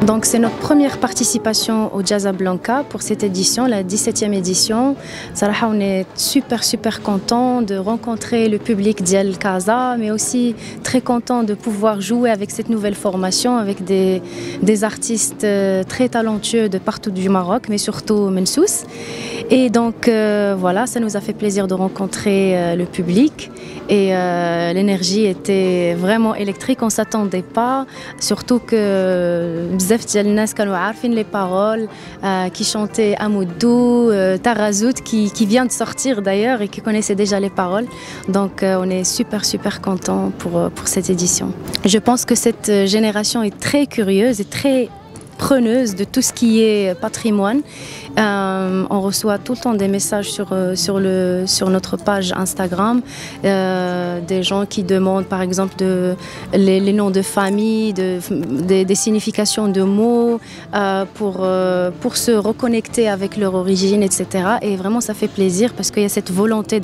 Donc c'est notre première participation au Jazzablanca pour cette édition, la 17e édition. Sarah, on est super content de rencontrer le public d'El Casa, mais aussi très content de pouvoir jouer avec cette nouvelle formation, avec des artistes très talentueux de partout du Maroc, mais surtout Mensous. Et donc voilà, ça nous a fait plaisir de rencontrer le public. Et l'énergie était vraiment électrique, on ne s'attendait pas, surtout que bzaf ديال الناس كانوا عارفين les paroles, qui chantaient Amoudou, Tarazout qui vient de sortir d'ailleurs et qui connaissait déjà les paroles. Donc on est super content pour cette édition. Je pense que cette génération est très curieuse et très preneuse de tout ce qui est patrimoine. On reçoit tout le temps des messages sur notre page Instagram, des gens qui demandent par exemple les noms de famille, des significations de mots pour se reconnecter avec leur origine, etc. Et vraiment ça fait plaisir parce qu'il y a cette volonté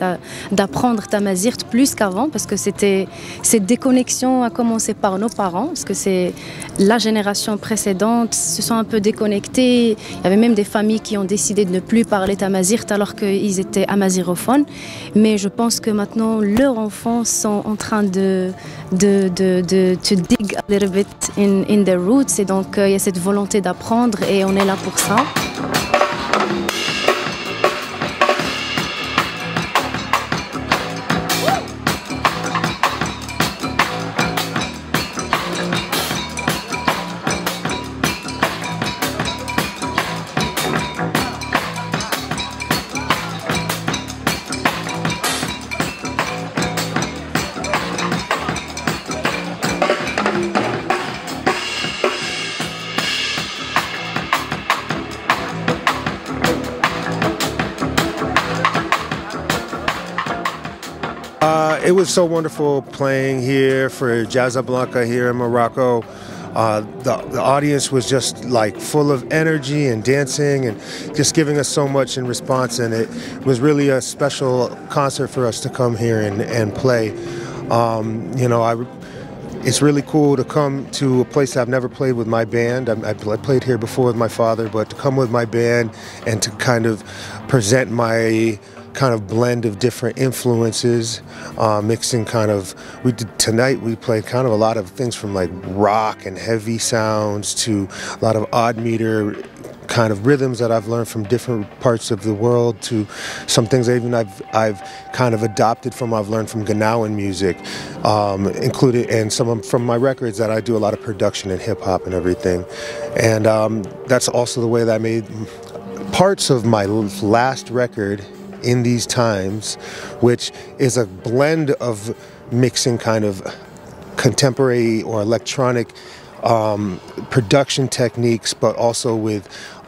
d'apprendre tamazight plus qu'avant, parce que cette déconnexion a commencé par nos parents, parce que c'est la génération précédente se sont un peu déconnectés. Il y avait même des familles qui ont décidé de ne plus parler tamazight alors qu'ils étaient amazirophones. Mais je pense que maintenant, leurs enfants sont en train de dig a little bit in their roots. Et donc, il y a cette volonté d'apprendre et on est là pour ça. It was so wonderful playing here for Jazzablanca here in Morocco. The audience was just like full of energy and dancing and just giving us so much in response, and it was really a special concert for us to come here and play. You know, it's really cool to come to a place I've never played with my band. I played here before with my father, but to come with my band and to kind of present my kind of blend of different influences, mixing tonight we played kind of a lot of things from like rock and heavy sounds to a lot of odd meter kind of rhythms that I've learned from different parts of the world, to some things I've kind of adopted I've learned from Ghanaian music, including, and some from my records that I do a lot of production in hip hop and everything. And that's also the way that I made parts of my last record, In These Times, which is a blend of mixing kind of contemporary or electronic production techniques, but also with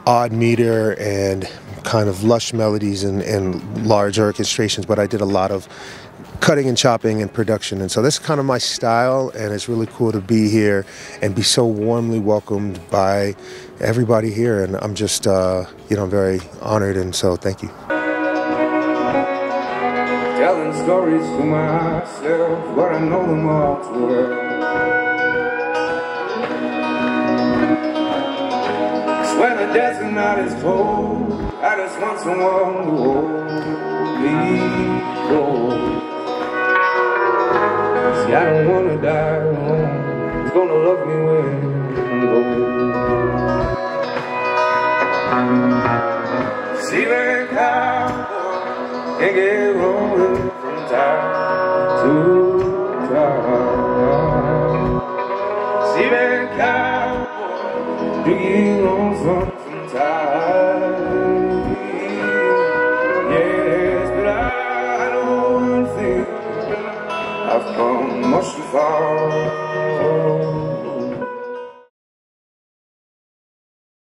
odd meter and kind of lush melodies and large orchestrations. But I did a lot of cutting and chopping and production, and so this is kind of my style, and it's really cool to be here and be so warmly welcomed by everybody here, and I'm just you know, very honored, and so thank you. Telling stories to myself, but I know them all too well. 'Cause when the desert night is cold, I just want someone to hold me close. See, I don't wanna die alone. Who's gonna love me when I'm gone? See that cowboy can't get rolling from time to time. See that cowboy, do you know something time? Yes, but I know one thing, I've come much too far.